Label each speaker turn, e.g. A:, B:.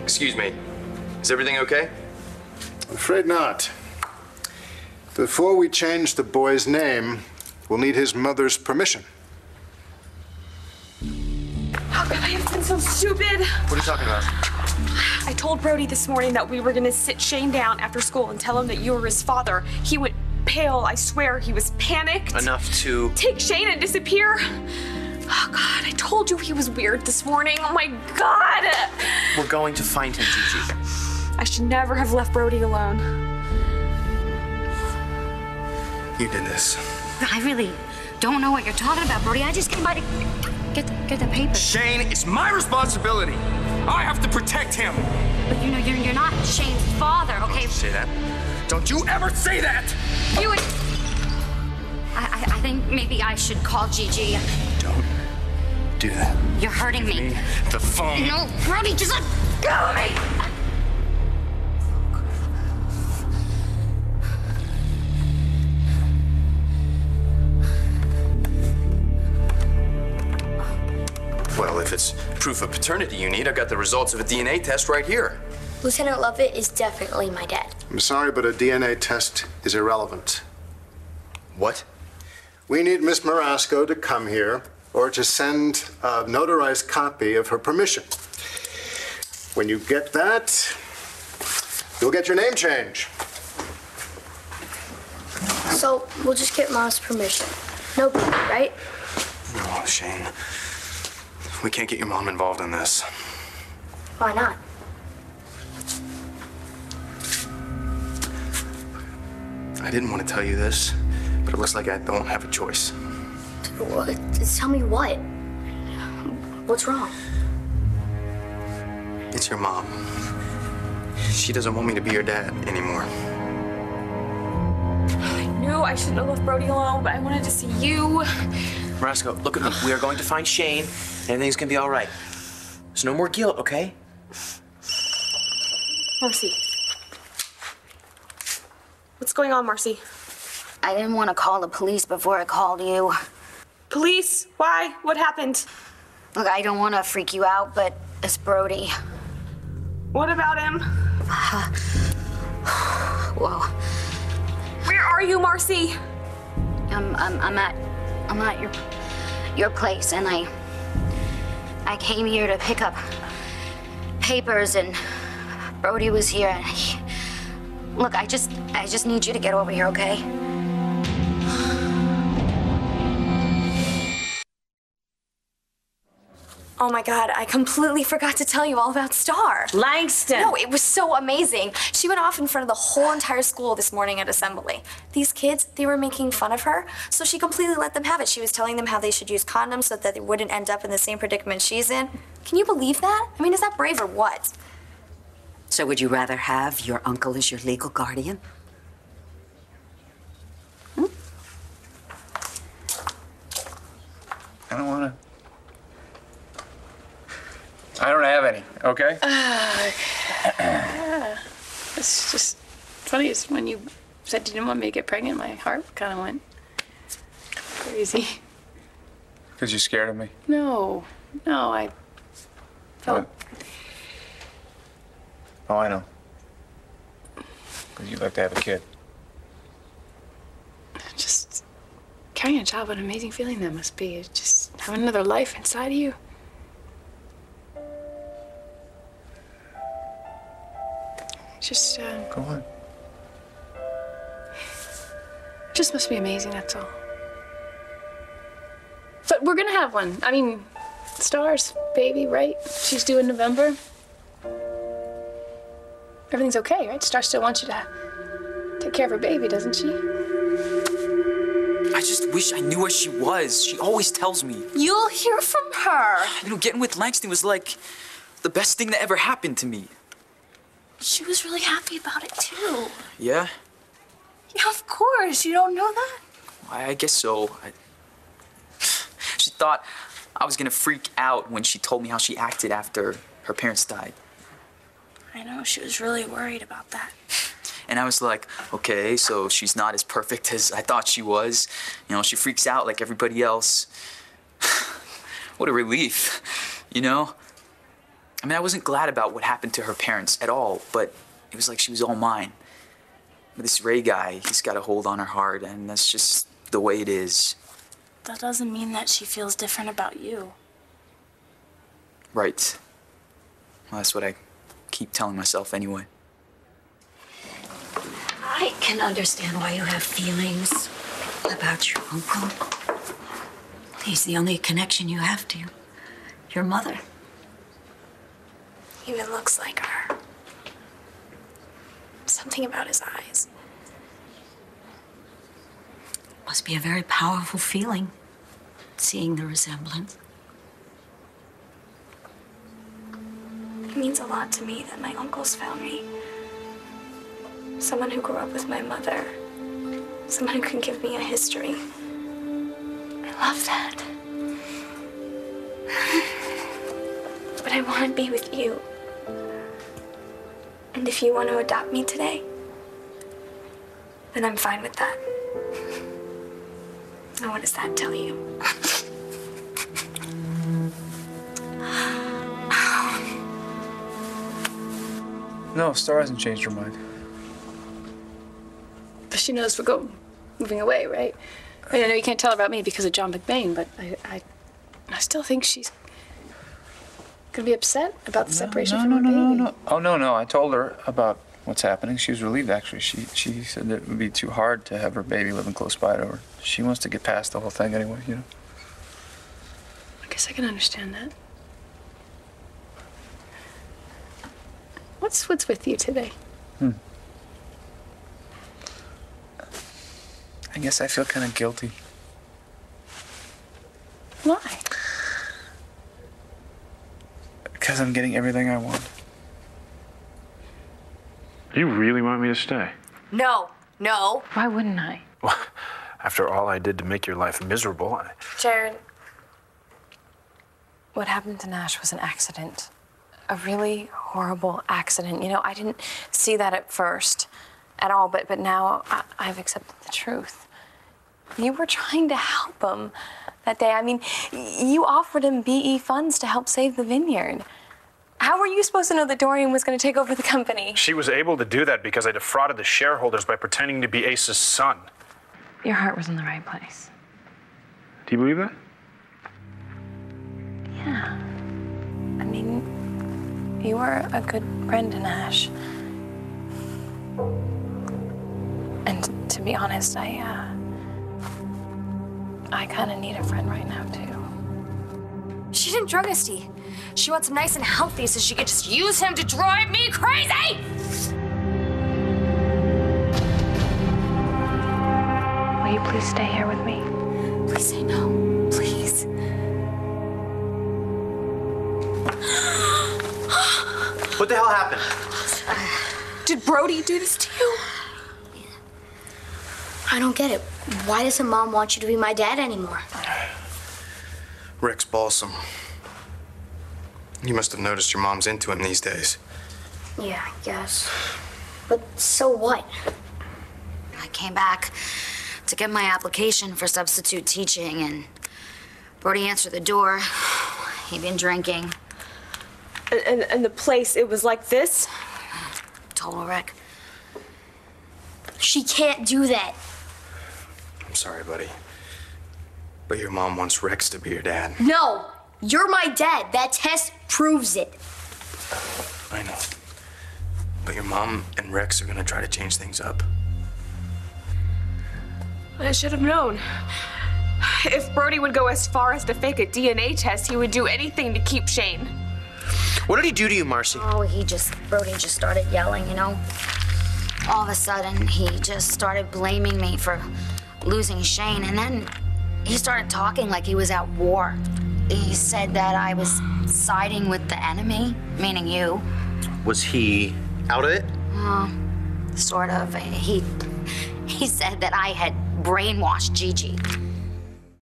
A: Excuse me. Is everything okay?
B: I'm afraid not. Before we change the boy's name, we'll need his mother's permission.
C: How could I have been so stupid?
A: What are you talking about?
C: I told Brody this morning that we were gonna sit Shane down after school and tell him that you were his father. He went pale, I swear. He was panicked.
A: Enough to...
C: Take Shane and disappear. Oh, God, I told you he was weird this morning. Oh, my God.
A: We're going to find him, Gigi.
C: I should never have left Brody alone.
A: You did this.
D: I really don't know what you're talking about, Brody. I just came by to get the paper.
A: Shane is my responsibility. I have to protect him.
D: But you know, you're not Shane's father, okay?
A: Don't say that. Don't you ever say that!
D: You would... I think maybe I should call Gigi.
A: Don't do that.
D: You're hurting me.
A: The phone.
D: No, Brody, just let go of me!
A: Well, if it's proof of paternity you need, I've got the results of a DNA test right here.
E: Lieutenant Lovett is definitely my dad.
B: I'm sorry, but a DNA test is irrelevant.
A: What?
B: We need Miss Marasco to come here or to send a notarized copy of her permission. When you get that, you'll get your name change.
E: So we'll just get Mom's permission. No big, right?
A: No, Shane. We can't get your mom involved in this.
E: Why not?
A: I didn't want to tell you this, but it looks like I don't have a choice.
E: What? Tell me what? What's wrong?
A: It's your mom. She doesn't want me to be your dad anymore.
C: I knew I shouldn't have left Brody alone, but I wanted to see you.
F: Marasco, look at me. We are going to find Shane, and everything's gonna be all right. There's no more guilt, okay?
C: Marcy. What's going on, Marcy?
D: I didn't want to call the police before I called you.
C: Police? Why? What happened?
D: Look, I don't want to freak you out, but it's Brody.
C: What about him?
D: Whoa.
C: Where are you, Marcy?
D: I'm at your place, and I came here to pick up papers, and Brody was here, and look, I just need you to get over here, okay?
C: Oh my God, I completely forgot to tell you all about Starr.
G: Langston!
C: No, it was so amazing. She went off in front of the whole entire school this morning at assembly. These kids, they were making fun of her, so she completely let them have it. She was telling them how they should use condoms so that they wouldn't end up in the same predicament she's in. Can you believe that? I mean, is that brave or what?
G: So would you rather have your uncle as your legal guardian?
H: I don't want to. I don't have any, okay?
I: It's just funny. Is when you said you didn't want me to get pregnant, my heart kind of went crazy.
H: Because you're scared of me?
I: No, I felt...
H: What? Oh, I know. Because you'd like to have a kid.
I: Just carrying a child, what an amazing feeling that must be. It's just having another life inside of you. Just,
H: Go on.
I: just must be amazing, that's all. But we're gonna have one. I mean, Star's baby, right? She's due in November. Everything's okay, right? Star still wants you to take care of her baby, doesn't she?
F: I just wish I knew where she was. She always tells me.
C: You'll hear from her.
F: You know, getting with Langston was like the best thing that ever happened to me.
C: She was really happy about it, too.
F: Yeah?
C: Yeah, of course. You don't know that?
F: I guess so. She thought I was gonna freak out when she told me how she acted after her parents died.
C: I know. She was really worried about that.
F: And I was like, okay, so she's not as perfect as I thought she was. You know, she freaks out like everybody else. What a relief, you know? I mean, I wasn't glad about what happened to her parents at all, but it was like she was all mine. But this Ray guy, he's got a hold on her heart, and that's just the way it is.
I: That doesn't mean that she feels different about you.
F: Right. Well, that's what I keep telling myself anyway.
G: I can understand why you have feelings about your uncle. He's the only connection you have to your mother.
C: He even looks like her. Something about his eyes.
G: Must be a very powerful feeling, seeing the resemblance.
C: It means a lot to me that my uncles found me. Someone who grew up with my mother. Someone who can give me a history. I love that. But I want to be with you. And if you want to adopt me today, then I'm fine with that. Now, what does that tell you?
H: No, Starr hasn't changed her mind.
I: But she knows we're moving away, right? I mean, I know you can't tell her about me because of John McBain, but I still think she's gonna be upset about the separation from her baby.
H: No. Oh, no. I told her about what's happening. She was relieved, actually. She said that it would be too hard to have her baby living close by to her. She wants to get past the whole thing anyway, you know.
I: I guess I can understand that. What's with you today?
H: I guess I feel kind of guilty.
I: Why?
H: Because I'm getting everything I want.
J: You really want me to stay?
C: No.
I: Why wouldn't I?
J: Well, after all I did to make your life miserable,
K: Jared, what happened to Nash was an accident. A really horrible accident. You know, I didn't see that at first at all, but now I've accepted the truth. You were trying to help him that day. I mean, you offered him BE funds to help save the vineyard. How were you supposed to know that Dorian was going to take over the company?
J: She was able to do that because I defrauded the shareholders by pretending to be Ace's son.
K: Your heart was in the right place.
J: Do you believe that?
K: Yeah. I mean, you were a good friend to Nash. And to be honest, I kind of need a friend right now, too.
C: She didn't drug us, Dee. She wants him nice and healthy so she could just use him to drive me crazy!
K: Will you please stay here with me?
C: Please say no. Please.
A: What the hell happened?
E: Did Brody do this to you? I don't get it. Why doesn't Mom want you to be my dad anymore?
A: Rick's balsam. You must have noticed your mom's into him these days.
E: Yeah, I guess. But so what?
D: I came back to get my application for substitute teaching, and Brody answered the door. He'd been drinking.
E: And the place, it was like this?
D: Total wreck.
E: She can't do that.
A: I'm sorry, buddy. But your mom wants Rex to be your dad.
E: No, you're my dad. That test proves it.
A: I know. But your mom and Rex are gonna try to change things up.
K: I should have known. If Brody would go as far as to fake a DNA test, he would do anything to keep Shane.
L: What did he do to you, Marcy?
D: Oh, Brody just started yelling, you know? All of a sudden, he just started blaming me for losing Shane, and then he started talking like he was at war. He said that I was siding with the enemy, meaning you.
L: Was he out of it?
D: Sort of. He said that I had brainwashed Gigi.